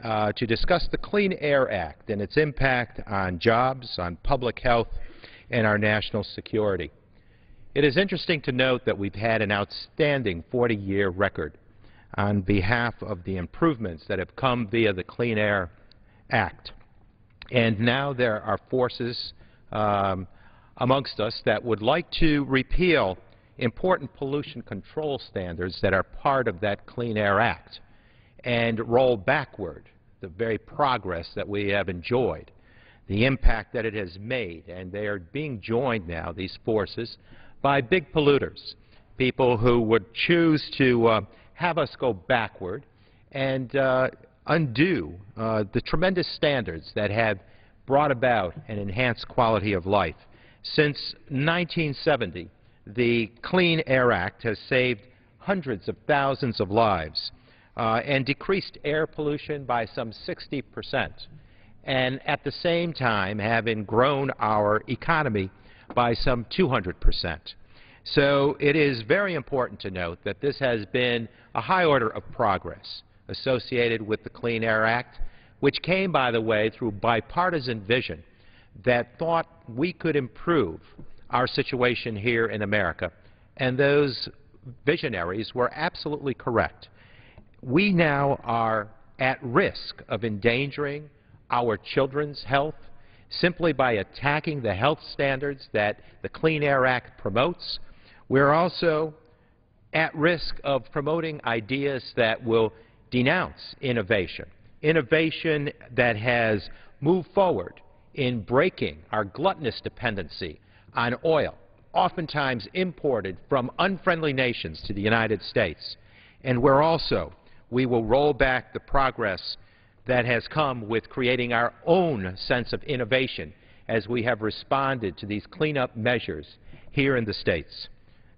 to discuss the Clean Air Act and its impact on jobs, on public health, and our national security. It is interesting to note that we've had an outstanding 40-year record on behalf of the improvements that have come via the Clean Air Act. And now there are forces amongst us that would like to repeal important pollution control standards that are part of that Clean Air Act and roll backward the very progress that we have enjoyed, the impact that it has made. And they are being joined now, these forces, by big polluters, people who would choose to have us go backward and undo the tremendous standards that have brought about an enhanced quality of life. Since 1970, the Clean Air Act has saved hundreds of thousands of lives and decreased air pollution by some 60%, and at the same time having grown our economy by some 200%. So it is very important to note that this has been a high order of progress associated with the Clean Air Act, which came, by the way, through bipartisan vision that thought we could improve our situation here in America. And those visionaries were absolutely correct. We now are at risk of endangering our children's health simply by attacking the health standards that the Clean Air Act promotes. We're also at risk of promoting ideas that will denounce innovation, innovation that has moved forward in breaking our gluttonous dependency on oil, oftentimes imported from unfriendly nations to the United States, and where also we will roll back the progress that has come with creating our own sense of innovation as we have responded to these cleanup measures here in the States.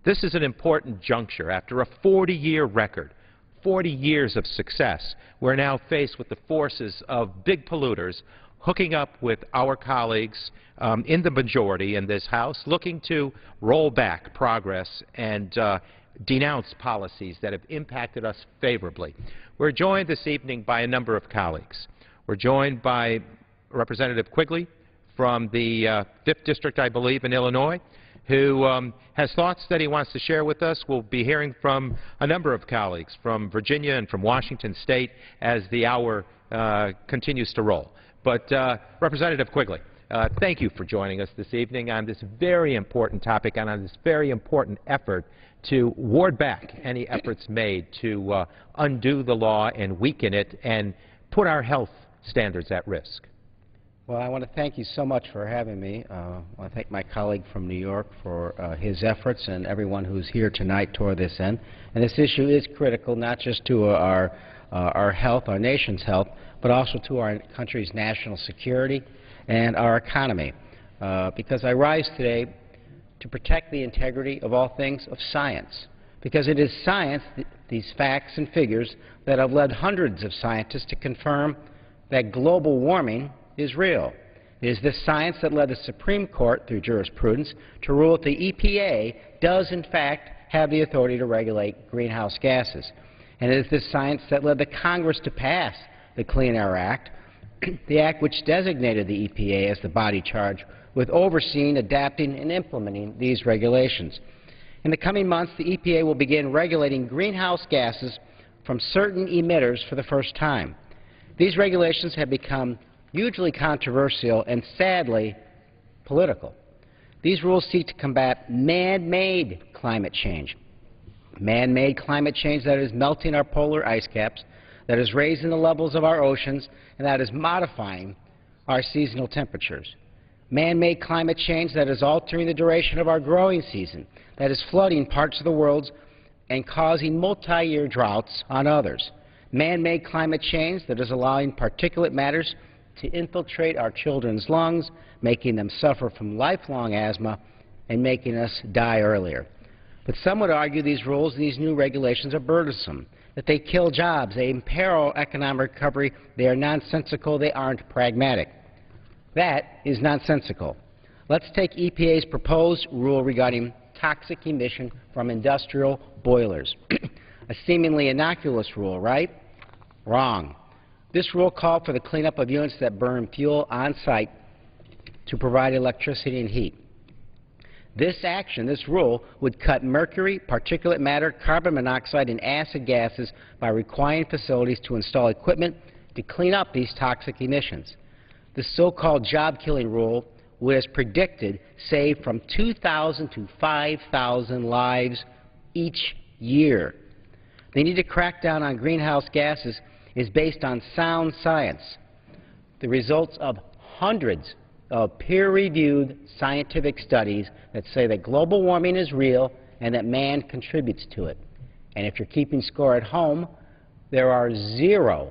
This is an important juncture. After a 40-year record, 40 years of success, we're now faced with the forces of big polluters hooking up with our colleagues in the majority in this House, looking to roll back progress and denounce policies that have impacted us favorably. We're joined this evening by a number of colleagues. We're joined by Representative Quigley from the 5th District, I believe, in Illinois, who has thoughts that he wants to share with us. We'll be hearing from a number of colleagues from Virginia and from Washington State as the hour continues to roll. But Representative Quigley, thank you for joining us this evening on this very important topic and on this very important effort to ward back any efforts made to undo the law and weaken it and put our health standards at risk. Well, I want to thank you so much for having me. I want to thank my colleague from New York for his efforts and everyone who's here tonight toward this end. And this issue is critical not just to our health, our nation's health, but also to our country's national security and our economy. Because I rise today to protect the integrity of all things of science. Because it is science, these facts and figures, that have led hundreds of scientists to confirm that global warming is real. It is this science that led the Supreme Court, through jurisprudence, to rule that the EPA does, in fact, have the authority to regulate greenhouse gases. And it is this science that led the Congress to pass the Clean Air Act, the act which designated the EPA as the body charged with overseeing, adapting, and implementing these regulations. In the coming months, the EPA will begin regulating greenhouse gases from certain emitters for the first time. These regulations have become hugely controversial and, sadly, political. These rules seek to combat man-made climate change. Man-made climate change that is melting our polar ice caps, that is raising the levels of our oceans, and that is modifying our seasonal temperatures. Man-made climate change that is altering the duration of our growing season, that is flooding parts of the world and causing multi-year droughts on others. Man-made climate change that is allowing particulate matters to infiltrate our children's lungs, making them suffer from lifelong asthma and making us die earlier. But some would argue these rules and these new regulations are burdensome, that they kill jobs, they imperil economic recovery, they are nonsensical, they aren't pragmatic. That is nonsensical. Let's take EPA's proposed rule regarding toxic emission from industrial boilers. A seemingly innocuous rule, right? Wrong. This rule called for the cleanup of units that burn fuel on site to provide electricity and heat. This action, this rule, would cut mercury, particulate matter, carbon monoxide, and acid gases by requiring facilities to install equipment to clean up these toxic emissions. The so-called job-killing rule would, as predicted, save from 2,000 to 5,000 lives each year. The need to crack down on greenhouse gases is based on sound science, the results of hundreds of peer-reviewed scientific studies that say that global warming is real and that man contributes to it. And if you're keeping score at home, there are 0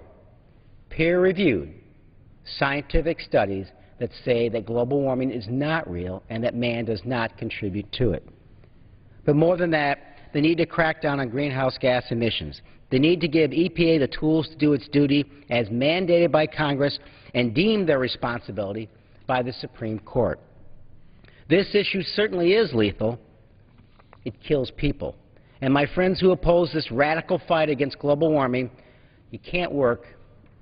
peer-reviewed scientific studies that say that global warming is not real and that man does not contribute to it. But more than that, the need to crack down on greenhouse gas emissions, the need to give EPA the tools to do its duty as mandated by Congress and deemed their responsibility by the Supreme Court. This issue certainly is lethal. It kills people. And my friends who oppose this radical fight against global warming, you can't work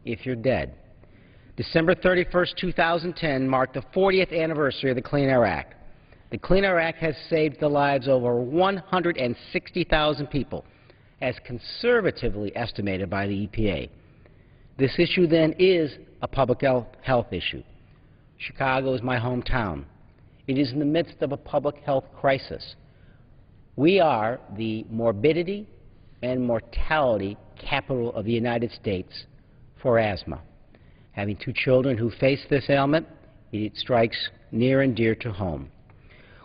if you're dead. December 31st, 2010 marked the 40th anniversary of the Clean Air Act. The Clean Air Act has saved the lives of over 160,000 people, as conservatively estimated by the EPA. This issue then is a public health issue. Chicago is my hometown. It is in the midst of a public health crisis. We are the morbidity and mortality capital of the United States for asthma. Having 2 children who face this ailment, it strikes near and dear to home.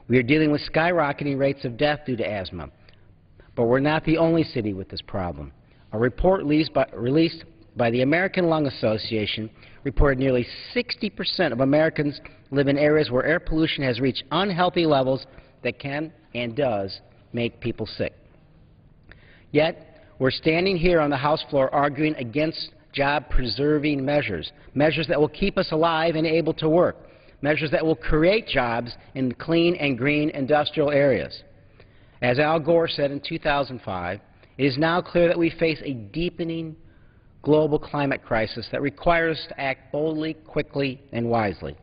We are dealing with skyrocketing rates of death due to asthma, but we're not the only city with this problem. A report released by the American Lung Association reported nearly 60% of Americans live in areas where air pollution has reached unhealthy levels that can and does make people sick. Yet, we're standing here on the House floor arguing against job-preserving measures, measures that will keep us alive and able to work, measures that will create jobs in clean and green industrial areas. As Al Gore said in 2005, it is now clear that we face a deepening global climate crisis that requires us to act boldly, quickly, and wisely.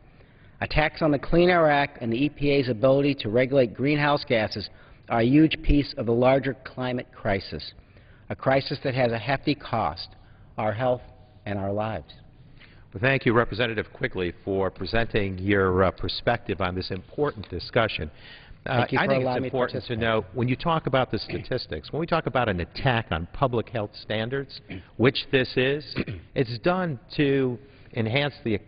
Attacks on the Clean Air Act and the EPA's ability to regulate greenhouse gases are a huge piece of the larger climate crisis, a crisis that has a hefty cost, our health and our lives. Well, thank you, Representative Quigley, for presenting your perspective on this important discussion. Thank you for I think allowing it's important to know, when you talk about the statistics, when we talk about an attack on public health standards, which this is, it's done to enhance the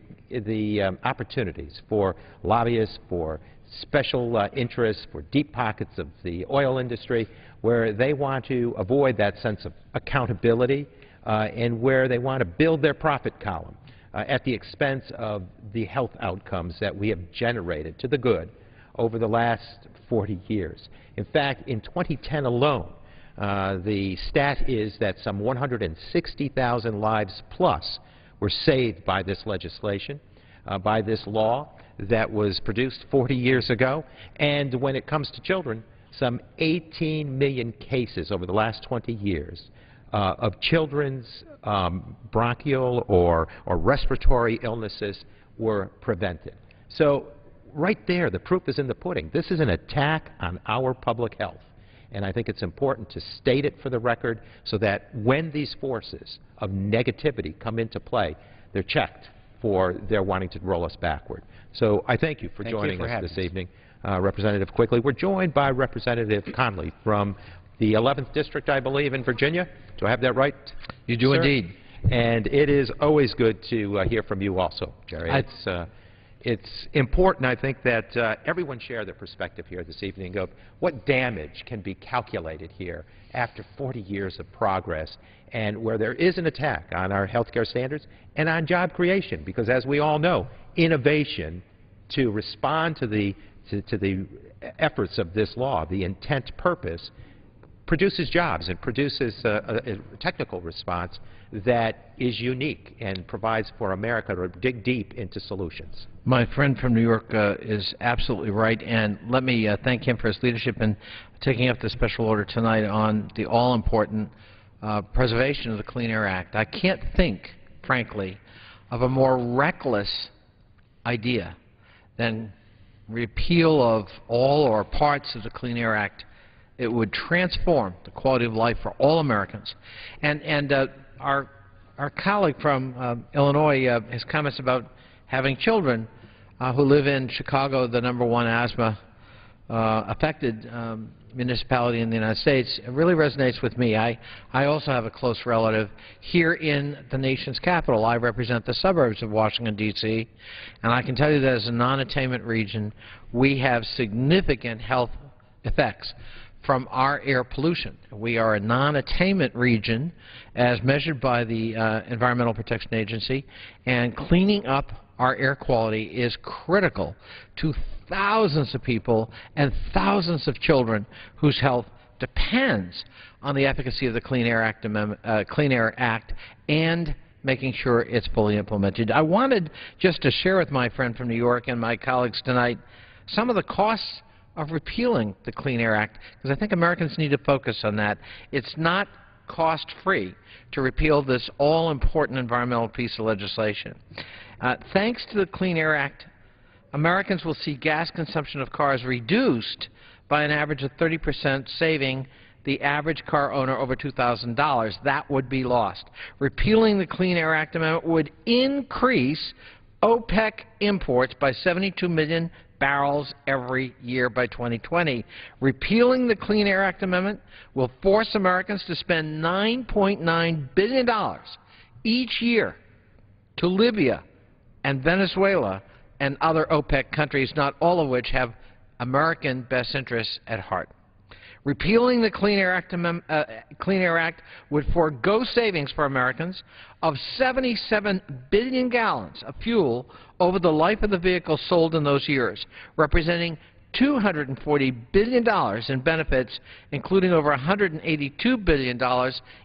opportunities for lobbyists, for special interests, for deep pockets of the oil industry, where they want to avoid that sense of accountability and where they want to build their profit column at the expense of the health outcomes that we have generated to the good over the last 40 years. In fact, in 2010 alone, the stat is that some 160,000 lives plus were saved by this legislation, by this law that was produced 40 years ago. And when it comes to children, some 18 million cases over the last 20 years of children's bronchial or respiratory illnesses were prevented. So right there, the proof is in the pudding. This is an attack on our public health. And I think it's important to state it for the record so that when these forces of negativity come into play, they're checked for their wanting to roll us backward. So I thank you for joining us this evening, Representative Quigley. We're joined by Representative Conley from the 11th District, I believe, in Virginia. Do I have that right? You do, sir? Indeed. And it is always good to hear from you also, Gary. It's important, I think, that everyone share their perspective here this evening of what damage can be calculated here after 40 years of progress, and where there is an attack on our health care standards and on job creation, because as we all know, innovation to respond to the efforts of this law, the intent purpose, produces jobs and produces a technical response that is unique and provides for America to dig deep into solutions. My friend from New York is absolutely right, and let me thank him for his leadership in taking up the special order tonight on the all-important preservation of the Clean Air Act. I can't think, frankly, of a more reckless idea than repeal of all or parts of the Clean Air Act. It would transform the quality of life for all Americans. And our colleague from Illinois, his comments about having children who live in Chicago, the #1 asthma affected municipality in the United States, it really resonates with me. I also have a close relative here in the nation's capital. I represent the suburbs of Washington, D.C., and I can tell you that as a non-attainment region, we have significant health effects from our air pollution. We are a non-attainment region as measured by the Environmental Protection Agency, and cleaning up our air quality is critical to thousands of people and thousands of children whose health depends on the efficacy of the Clean Air Act and making sure it's fully implemented. I wanted just to share with my friend from New York and my colleagues tonight some of the costs of repealing the Clean Air Act, because I think Americans need to focus on that. It's not cost-free to repeal this all-important environmental piece of legislation. Thanks to the Clean Air Act, Americans will see gas consumption of cars reduced by an average of 30%, saving the average car owner over $2,000. That would be lost. Repealing the Clean Air Act amendment would increase OPEC imports by 72 million barrels every year by 2020. Repealing the Clean Air Act amendment will force Americans to spend $9.9 billion each year to Libya and Venezuela and other OPEC countries, not all of which have American best interests at heart. Repealing the Clean Air Act would forego savings for Americans of 77 billion gallons of fuel over the life of the vehicle sold in those years, representing $240 billion in benefits, including over $182 billion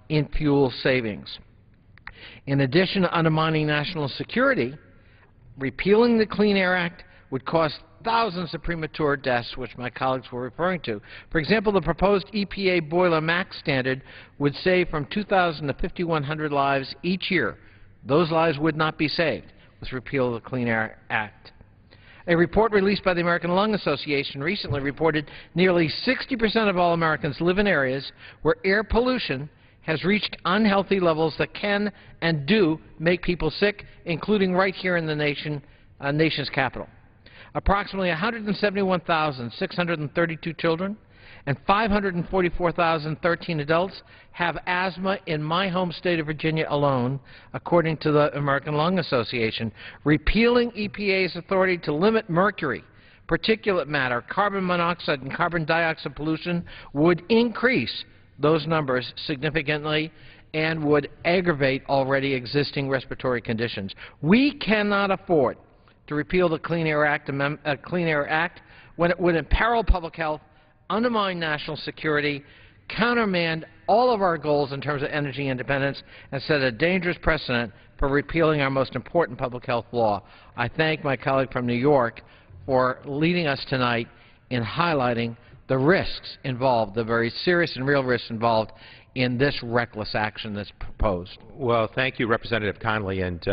in fuel savings. In addition to undermining national security, repealing the Clean Air Act would cost thousands of premature deaths, which my colleagues were referring to. For example, the proposed EPA boiler max standard would save from 2,000 to 5,100 lives each year. Those lives would not be saved with repeal of the Clean Air Act. A report released by the American Lung Association recently reported nearly 60% of all Americans live in areas where air pollution has reached unhealthy levels that can and do make people sick, including right here in the nation's capital. Approximately 171,632 children and 544,013 adults have asthma in my home state of Virginia alone, according to the American Lung Association. Repealing EPA's authority to limit mercury, particulate matter, carbon monoxide, and carbon dioxide pollution would increase those numbers significantly and would aggravate already existing respiratory conditions. We cannot afford to repeal the Clean Air Act when it would imperil public health, undermine national security, countermand all of our goals in terms of energy independence, and set a dangerous precedent for repealing our most important public health law. I thank my colleague from New York for leading us tonight in highlighting the risks involved, the very serious and real risks involved in this reckless action that's proposed. Well, thank you, Representative Connolly. And